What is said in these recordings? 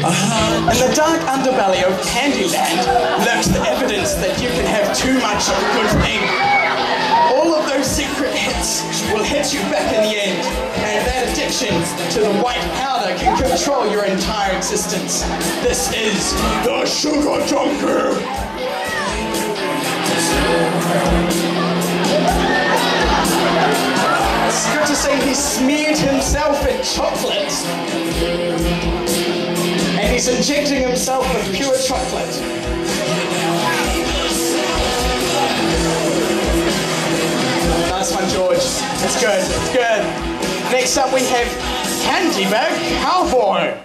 In the dark underbelly of Candyland lurks the evidence that you can have too much of a good thing. All of those secret hits will hit you back in the end, and that addiction to the white powder can control your entire existence. This is the Sugar Junkie. It's good to see he smeared himself in chocolate. And he's injecting himself with pure chocolate. Nice one, George. It's good, it's good. Next up we have Candy Bag Cowboy.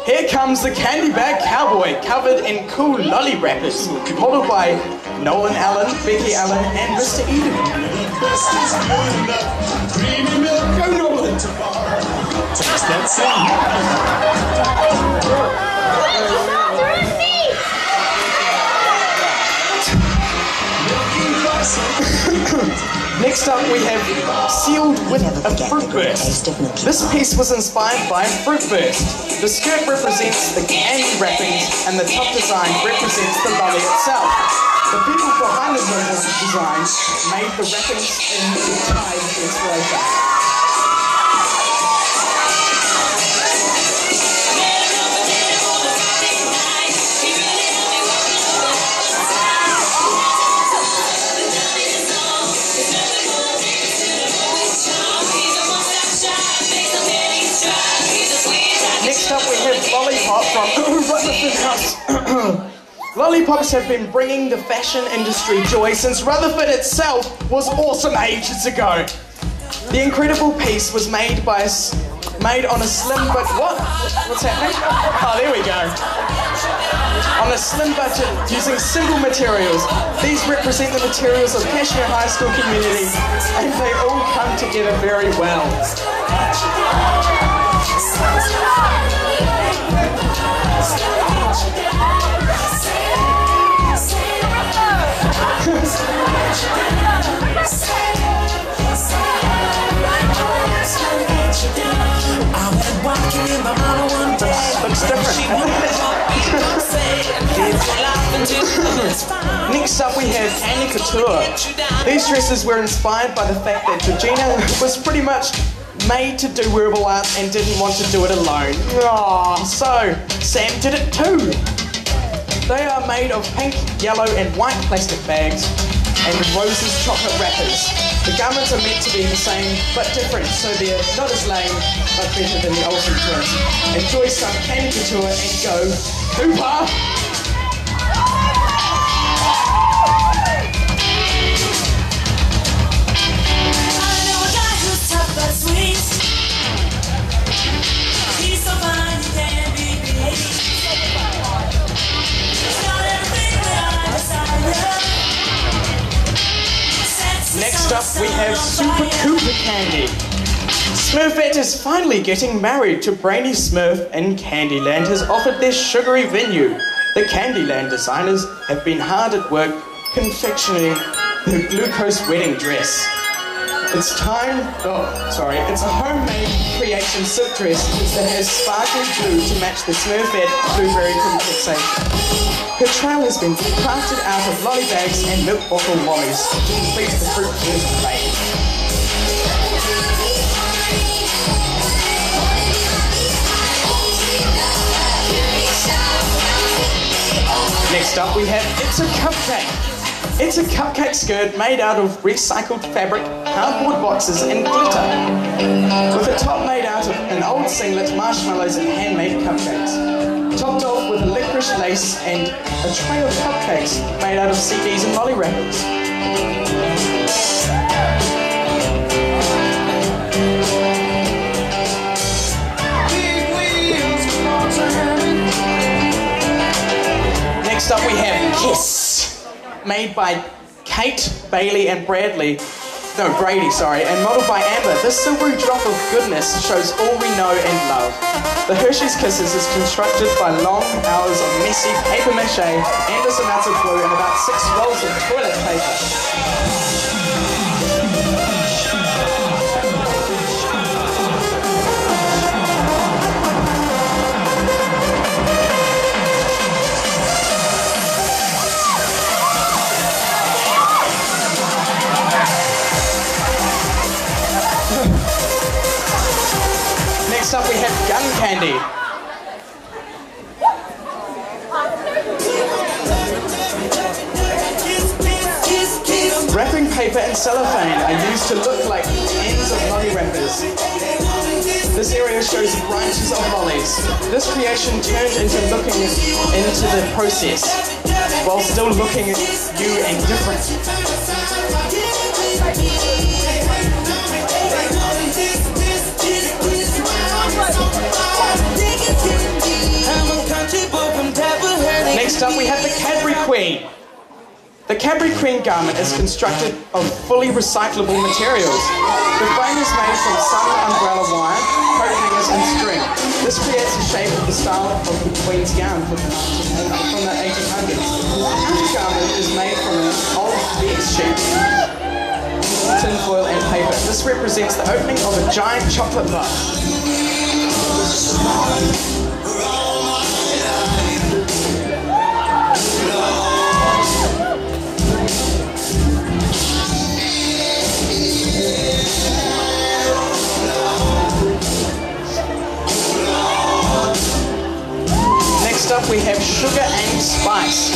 Here comes the Candy Bag Cowboy, covered in cool lolly wrappers, followed by Nolan Allen, Becky Allen, and Mr. Eden. Creamy milk, go Nolan! Taste that sound. Next up we have Sealed with a Fruit Burst. This piece was inspired by Fruit Burst. The skirt represents the candy wrappings and the top design represents the lolly itself. The people behind the design made the wrappings in tied inspiration. Next up we have Lollipop from Rutherford House. Lollipops have been bringing the fashion industry joy since Rutherford itself was awesome ages ago. The incredible piece was made on a slim but what's happening? Oh, there we go. On a slim budget using simple materials. These represent the materials of Cashmere High School community and they all come together very well. Looks different. Next up we have Annie Couture. These dresses were inspired by the fact that Georgina was pretty much made to do wearable art and didn't want to do it alone. Oh, so Sam did it too. They are made of pink, yellow and white plastic bags and roses chocolate wrappers. The garments are meant to be the same but different, so they're not as lame but better than the Olsen twins. Enjoy some Candy Couture and go Hooper! Next up we have Super Cooper Candy. Smurfette is finally getting married to Brainy Smurf and Candyland has offered their sugary venue. The Candyland designers have been hard at work confectioning the glucose wedding dress. It's a homemade creation silk dress that has sparkly blue to match the Smurfette blueberry confixation. Her trail has been crafted out of lolly bags and milk bottle lollies to complete the fruit burst plate. Next up we have It's a Cupcake. It's a cupcake skirt made out of recycled fabric, cardboard boxes and glitter. With a top made out of an old singlet, marshmallows and handmade cupcakes. Topped off with a licorice lace and a tray of cupcakes made out of CDs and lolly wrappers. Next up we have Kiss, made by Kate, Bailey and Brady, and modelled by Amber. This silvery drop of goodness shows all we know and love. The Hershey's Kisses is constructed by long hours of messy paper mache, Anderson nuts of glue and about 6 rolls of toilet paper. Next up we have gun candy. Wrapping paper and cellophane are used to look like ends of lolly wrappers. This area shows branches of lollies. This creation turned into looking into the process, while still looking new and different. Next up we have the Cadbury Queen. The Cadbury Queen garment is constructed of fully recyclable materials. The frame is made from sun umbrella wire, coat hangers and string. This creates the shape of the style of the Queen's gown from the 1800s. The garment is made from an old bed sheet, tin foil and paper. This represents the opening of a giant chocolate bar. Next up we have Sugar and Spice.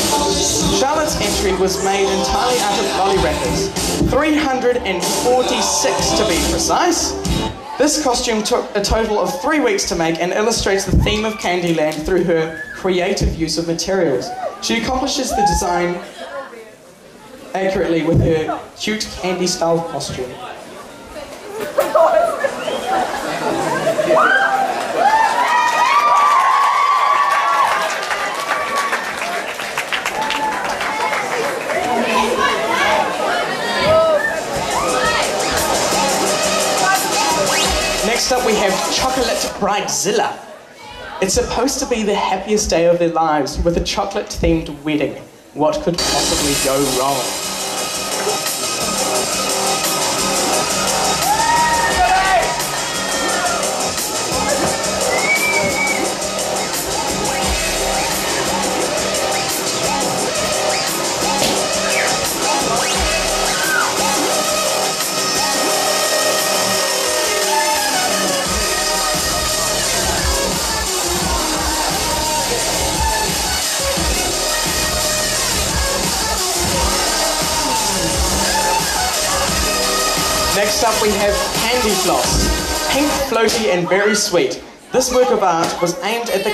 Charlotte's entry was made entirely out of lolly wrappers, 346 to be precise. This costume took a total of 3 weeks to make and illustrates the theme of Candyland through her creative use of materials. She accomplishes the design accurately with her cute candy style costume. Next up we have Chocolate Bridezilla. It's supposed to be the happiest day of their lives with a chocolate-themed wedding. What could possibly go wrong? Next up we have Candy Floss. Pink, floaty and very sweet. This work of art was aimed at the